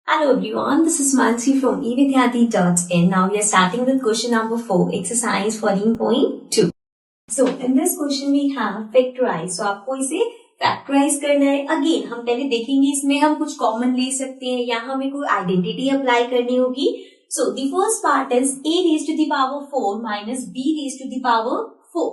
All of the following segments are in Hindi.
Hello everyone, this is Mansi from evidyati.in. Now we are starting with question number 4, exercise 14.2. So in this question we have factorize. So आपको इसे factorize करना है. Again हम पहले देखेंगे इसमें हम कुछ common ले सकते हैं या हमें कोई identity apply करनी होगी. So the first part is a raised to the power 4 minus b raised to the power 4.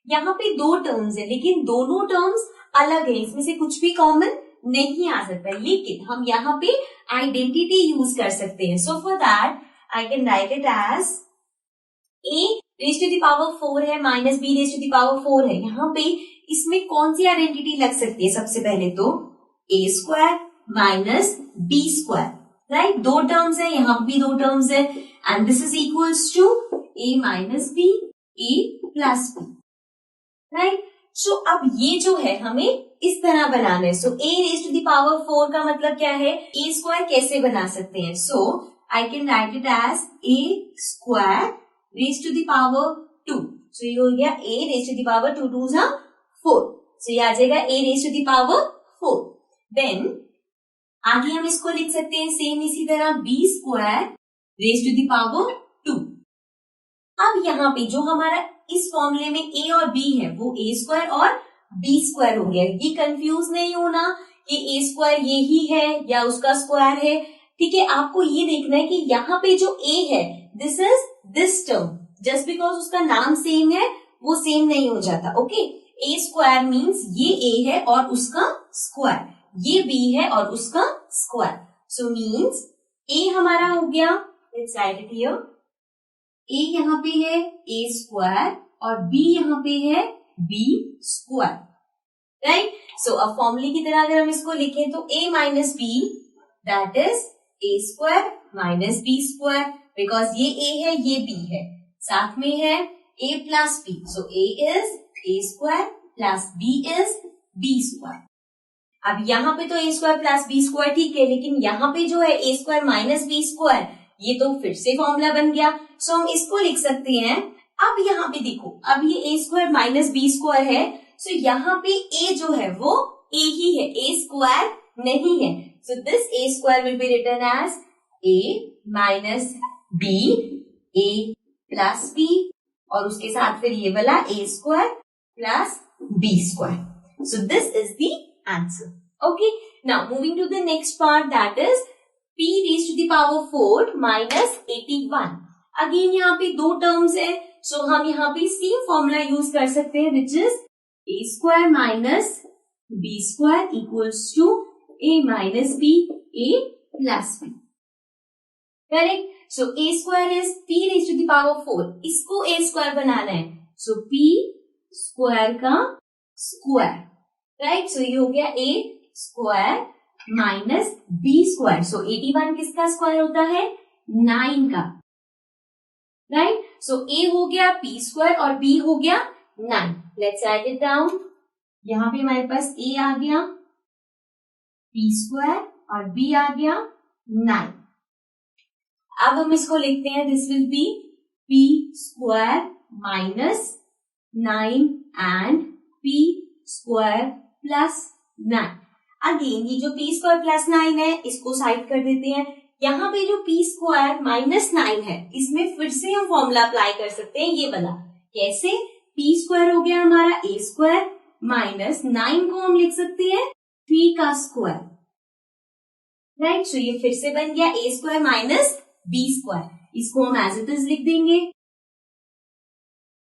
यहाँ पे दो terms है लेकिन दोनों terms अलग है. इसमें से कुछ भी common नहीं आ सकता, लेकिन हम यहाँ पे आइडेंटिटी यूज कर सकते हैं. So for that I can write it as a raise to the power 4 है minus b raise to the power 4 है. यहाँ पे इसमें कौन सी आइडेंटिटी लग सकती है? सबसे पहले तो a square minus b square, right. दो टर्म्स है, यहाँ पे भी दो टर्म्स है and this is equals to a minus b a plus b, right. So अब ये जो है हमें इस तरह बनाना है. So a raise to the power 4 का मतलब क्या है? a स्क्वायर कैसे बना सकते हैं? So I can write it as a square raise to the power 2. So ये हो गया a raise to the power 2 2 जा 4. सो ये आ जाएगा a raise to the power 4. Then आगे हम इसको लिख सकते हैं सेम इसी तरह b square raise to the power 2. अब यहाँ पे जो हमारा इस फॉर्मूले में a और b है वो a स्क्वायर और b स्क्वायर हो गया. ये कंफ्यूज नहीं होना कि a स्क्वायर ये ही है या उसका स्क्वायर है, ठीक है. आपको ये देखना है कि यहाँ पे जो a है this is this term. Just because उसका नाम सेम है वो सेम नहीं हो जाता. ओके, a स्क्वायर मीन्स ये a है और उसका स्क्वायर, ये b है और उसका स्क्वायर. सो मीन्स a हमारा हो गया, let's write it here, a यहाँ पे है a स्क्वायर और b यहाँ पे है b स्क्वायर, राइट. सो अब फॉर्मूले की तरह अगर हम इसको लिखें तो a minus b that is a square minus b square, because ये a है ये b है, साथ में है a plus b. So a is a square plus b is b square. अब यहाँ पे तो a square plus b square ठीक है, लेकिन यहाँ पे जो है a square minus b square ये तो फिर से फॉर्मूला बन गया. सो हम इसको लिख सकते हैं. अब यहाँ पे देखो, अब ये a square minus b square है. सो यहाँ पे a जो है वो a ही है, a स्क्वायर नहीं है. So this a square will be written as a minus b a plus b और उसके साथ फिर ये वाला a square plus b square. So this is the answer. Okay, now moving to the next part that is p raised to the power 4 minus 81. Again यहाँ पे दो टर्म्स है, सो हम यहाँ पे सेम फॉर्मूला यूज कर सकते हैं which is a square minus b square equals to a minus b a plus b, correct. So a square is p raised to the power 4. इसको a स्क्वायर बनाना है, सो p स्क्वायर का स्क्वायर, राइट. सो ये हो गया a square minus b square. So 81 किसका स्क्वायर होता है? 9 का, राइट. सो a हो गया p स्क्वायर और b हो गया 9. Let's write it down. यहाँ पे हमारे पास a आ गया, p स्क्वायर और b आ गया 9. अब हम इसको लिखते हैं, this will B p square minus 9 and p square plus 9. Again ये जो p स्क्वायर प्लस 9 है इसको साइड कर देते हैं. यहाँ पे जो p स्क्वायर माइनस 9 है इसमें फिर से हम फॉर्मूला अप्लाई कर सकते हैं. ये वाला कैसे? p स्क्वायर हो गया हमारा a स्क्वायर माइनस 9 को हम लिख सकते हैं 3 का स्क्वायर, राइट. सो ये फिर से बन गया a square minus b square. इसको हम एज इट इज लिख देंगे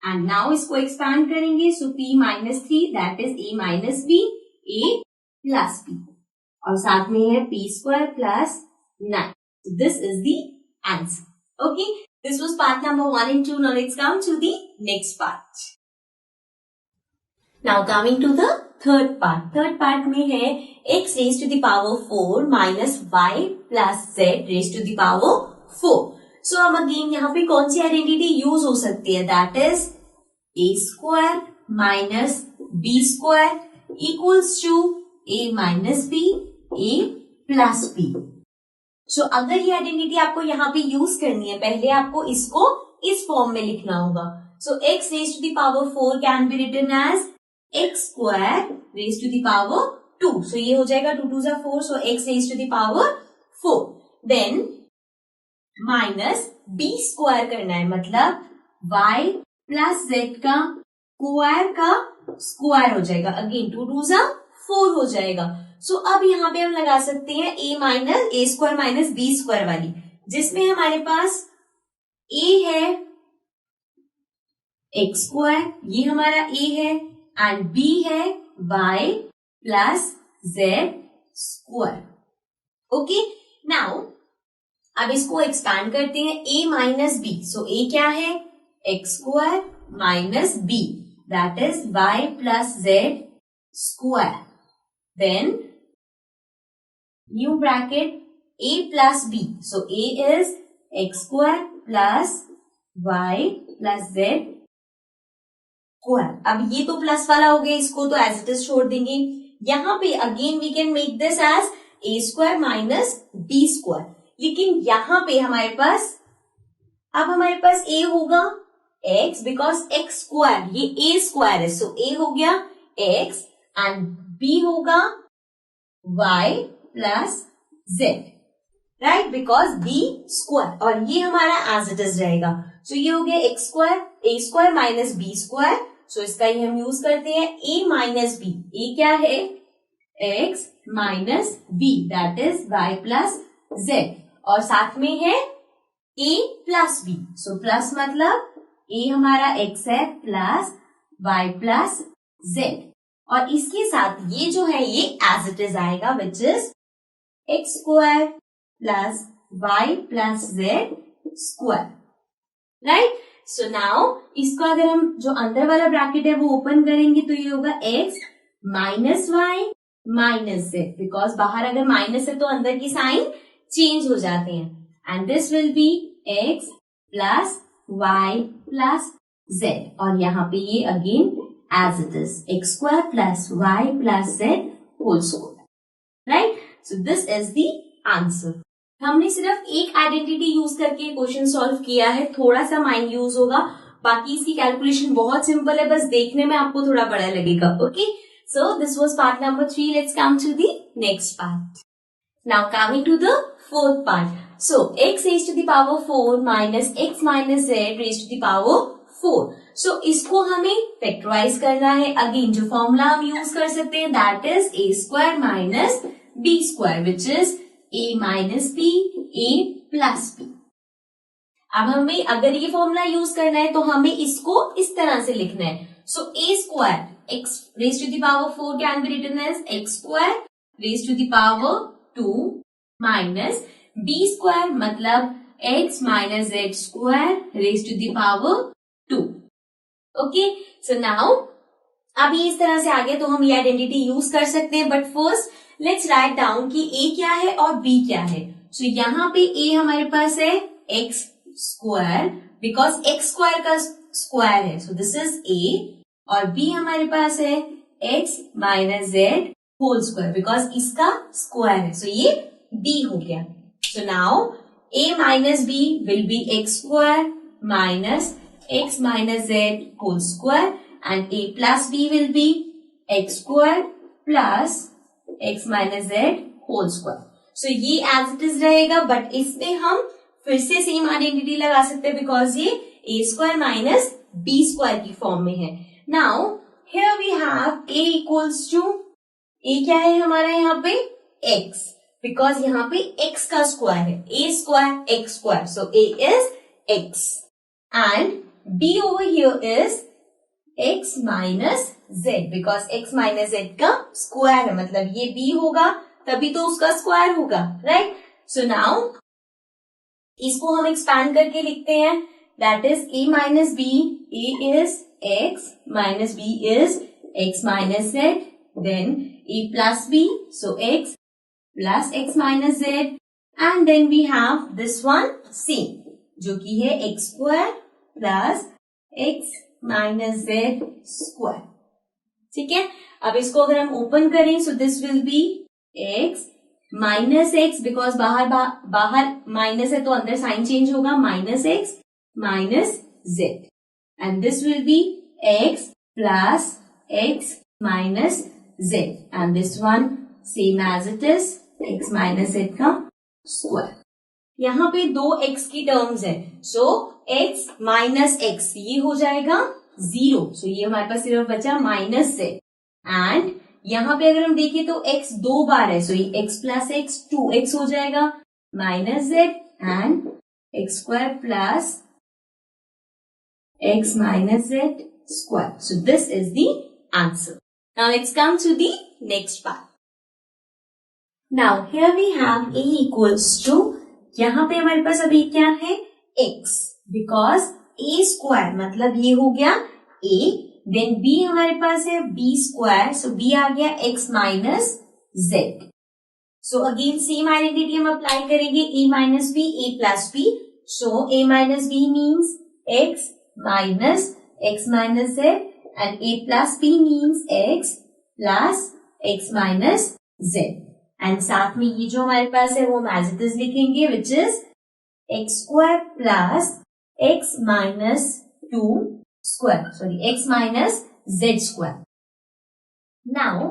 एंड नाउ इसको एक्सपैंड करेंगे. So p minus 3 that is a minus b a plus b और साथ में है p square plus 9. This is the answer. Okay, this was part number 1 and 2. Now let's come to the next part. Now coming to the third part. Third part में है x raise to the power 4 minus y plus z raise to the power 4. So अब अगेन यहाँ पे कौन सी आइडेंटिटी यूज हो सकती है? That is a square minus b square equals to a minus b a plus b. So अगर ये आइडेंटिटी आपको यहाँ पे यूज करनी है, पहले आपको इसको इस फॉर्म में लिखना होगा. So x raise to the power 4 can be written as x square raise to the power 2. So ये हो जाएगा 2 2 4. So x raise to the power 4. Then minus b square करना है, मतलब y प्लस जेड का स्क्वायर हो जाएगा. अगेन 2 2 जा 4 हो जाएगा. सो अब यहाँ पे हम लगा सकते हैं a square minus b square वाली, जिसमें हमारे पास a है एक्स स्क्वायर, ये हमारा a है, एंड b है y plus z square. Okay, now अब इसको एक्सपैंड करते हैं a minus b. So a क्या है, x square minus b, that is y plus z square. Then new bracket a plus b. So a is x square plus y plus z square. अब ये तो प्लस वाला हो गया, इसको तो एज इट इज छोड़ देंगे. यहाँ पे again we can make this as a square minus b square. लेकिन यहाँ पे हमारे पास a होगा x, बिकॉज x स्क्वायर ये a स्क्वायर है. सो a हो गया x एंड b होगा y plus z, right, because b square, और ये हमारा एज इट इज रहेगा. सो ये हो गया x square, a square minus b square. So इसका ही हम यूज करते हैं a माइनस बी. a क्या है, x minus b, that is y plus z, और साथ में है a plus b. So plus मतलब a हमारा x है प्लस y प्लस z, और इसके साथ ये जो है ये एज इट इज आएगा, which is x square plus y plus z square, right. So now इसको अगर हम जो अंदर वाला ब्रैकेट है वो ओपन करेंगे तो ये होगा x minus y minus z, because बाहर अगर माइनस है तो अंदर की साइन चेंज हो जाते हैं. And this will be x plus y plus z, और यहाँ पे ये again as it is x square plus y plus z whole square, right. So this is the answer. हमने सिर्फ एक आइडेंटिटी यूज करके क्वेश्चन सॉल्व किया है, थोड़ा सा माइंड यूज होगा, बाकी इसकी कैलकुलेशन बहुत सिंपल है, बस देखने में आपको थोड़ा बड़ा लगेगा. Okay, so this was part number 3. Let's come to the next part. Now coming to the fourth part. So x raised to the power 4 minus x minus z raised to the power 4. सो इसको हमें फैक्टराइज करना है. अगेन जो फॉर्मूला हम यूज कर सकते हैं that is a square minus b square, which is a minus b a plus b. अब हमें अगर ये फॉर्मूला यूज करना है तो हमें इसको इस तरह से लिखना है. So a square x raised to the power 4 can be written as x square raised to the power 2 minus b square मतलब x minus z square raised to the power 2. Okay, so now अब ये इस तरह से आ गया तो हम ये आइडेंटिटी यूज कर सकते हैं. But first let's write down कि a क्या है और b क्या है. सो यहाँ पे a हमारे पास है x square, because x square का स्क्वायर है, सो दिस इज a, और b हमारे पास है x minus z whole square, because इसका स्क्वायर है, सो ये b हो गया. So now a minus b will be x square minus x minus z whole square, and a plus b will be x square plus x minus z whole square. So ये एज इट इज रहेगा, बट इसमें हम फिर से सेम आइडेंटिटी लगा सकते हैं बिकॉज ये a square minus b square की फॉर्म में है. Now here we have a equals to, a क्या है हमारा यहाँ पे x, बिकॉज यहाँ पे x का स्क्वायर है, a square x square, so a is x and b over here is x minus z, because x minus z का स्क्वायर है, मतलब ये b होगा तभी तो उसका स्क्वायर होगा, राइट. सो नाउ इसको हम एक्सपैंड करके लिखते हैं, that is a minus b, a is x minus b is x minus z, then a plus b, so x plus x minus z, and then we have this one same जो कि है x square plus x minus z square. ठीक है, अब इसको अगर हम ओपन करें so this will be x minus x, because बाहर माइनस है तो अंदर साइन चेंज होगा, minus x minus z, and this will be x plus x minus z, and this one same as it is x minus z का स्क्वायर. यहाँ पे 2x की टर्म्स है, सो x माइनस x ये हो जाएगा 0, सो ये हमारे पास सिर्फ बचा माइनस z। एंड यहाँ पे अगर हम देखें तो x 2 बार है, सो ये x प्लस x 2x हो जाएगा minus z and x square plus x minus z square. So this is the answer. Now let's come to the next part. Now here we have a equals to, यहाँ पे हमारे पास अभी क्या है x, because a square मतलब ये हो गया a, then b हमारे पास है b square, so b आ गया x minus z. So again same identity हम apply करेंगे, a minus b, a plus b. So a minus b means x minus x minus z and a plus b means x plus x minus z. And साथ में ये जो हमारे पास है वो हम एज इट इज लिखेंगे, which is x square plus x minus 2 square, sorry x minus Z square. Now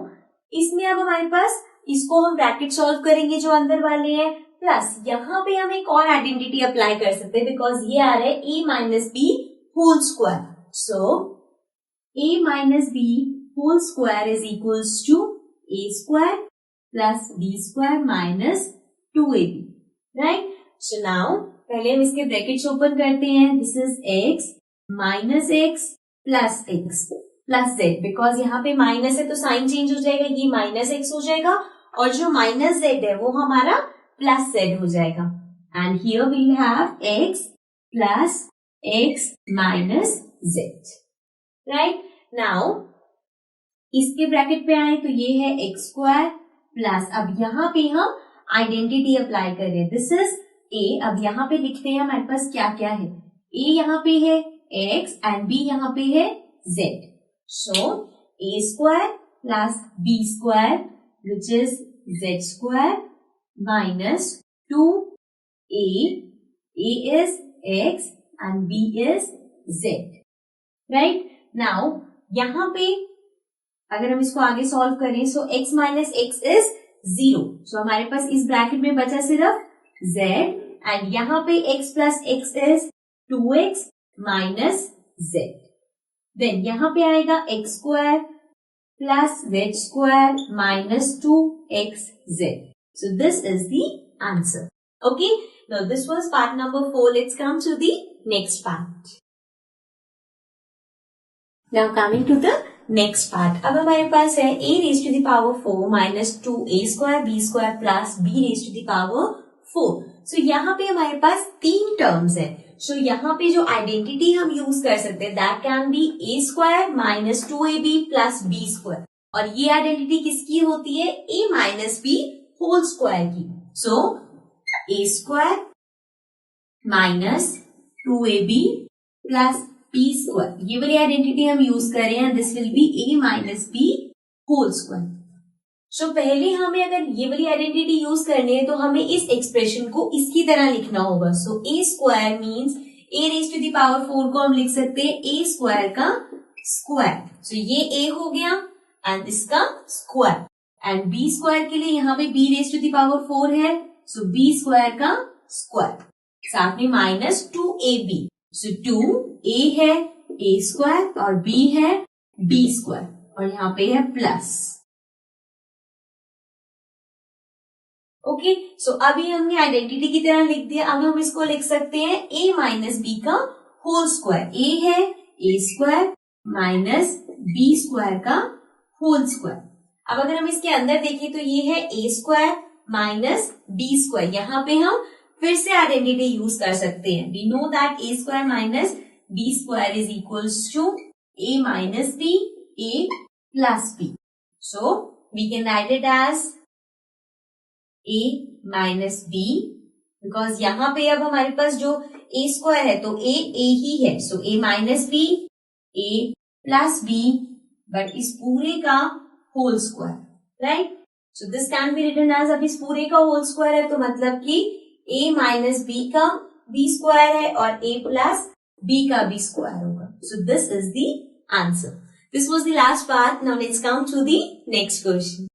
इसमें अब हमारे पास इसको हम ब्रैकेट सॉल्व करेंगे जो अंदर वाले हैं, प्लस यहाँ पे हम एक और आइडेंटिटी अप्लाई कर सकते हैं, बिकॉज ये आ रहा है a minus b whole square. So a minus b whole square is equals to a square plus b square minus 2ab, right. So now पहले हम इसके ब्रैकेट्स ओपन करते हैं, this is x minus x plus x plus z, because यहाँ पे माइनस है तो साइन चेंज हो जाएगा, ये माइनस x हो जाएगा और जो माइनस z है वो हमारा प्लस z हो जाएगा। And here we have x plus x minus z, right. Now इसके ब्रैकेट पे आए तो ये है x स्क्वायर प्लस, अब यहाँ पे हम आइडेंटिटी अप्लाई कर रहे हैं, दिस इज a। अब यहाँ पे लिखते हैं हमारे पास क्या क्या है, a यहाँ पे है x एंड b यहाँ पे है z। So a square plus b square which is z square minus 2a, a is x and b is z, right. Now यहाँ पे अगर हम इसको आगे सॉल्व करें, सो x माइनस x इज 0, सो हमारे पास इस ब्रैकेट में बचा सिर्फ z एंड यहाँ पे x plus x is 2x minus z। Then यहाँ पे आएगा x square plus z square minus 2xz। So this is the answer. Okay, now this was part number 4. Let's come to the next part. Now coming to the next part, अब हमारे पास है a raise to the power 4 minus 2a square b square plus b raise to the power 4। सो यहाँ पे हमारे पास 3 टर्म्स है, सो यहाँ पे जो आइडेंटिटी हम यूज कर सकते हैं that can be a square minus 2ab plus b square, और ये आइडेंटिटी किसकी होती है, a minus b whole square की। So a square minus 2ab plus b square, ये वाली आइडेंटिटी हम यूज कर रहे हैं, this will be a minus b whole square. So पहले हमें अगर ये वाली आइडेंटिटी यूज करनी है तो हमें इस एक्सप्रेशन को इसकी तरह लिखना होगा। So a square means a raise to the power 4 को हम लिख सकते हैं a स्क्वायर का स्क्वायर, सो ये a हो गया एंड इसका स्क्वायर, एंड b स्क्वायर के लिए यहाँ पे b raise to the power 4 है, सो b स्क्वायर का स्क्वायर, साथ में माइनस 2ab, सो 2a है a स्क्वायर और b है b स्क्वायर, और यहाँ पे है प्लस। ओके, सो अभी हमने आइडेंटिटी की तरह लिख दिया, अब हम इसको लिख सकते हैं a माइनस b का होल स्क्वायर। a है a square minus b square का होल स्क्वायर। अब अगर हम इसके अंदर देखें तो ये है a square minus b square, यहाँ पे हम फिर से आइडेंटिटी यूज कर सकते हैं। We know that a square minus b square is equals to a minus b, a plus b, so we can write it as a minus b, because यहाँ पे अब हमारे पास जो a स्क्वायर है तो a ही है, so a minus b, a plus b, but इस पूरे का whole square, right. So this can be written as, अब इस पूरे का होल स्क्वायर है तो मतलब कि a माइनस b का b स्क्वायर है और a प्लस b का b स्क्वायर होगा। So this is the answer. This was the last part. Now let's come to the next question.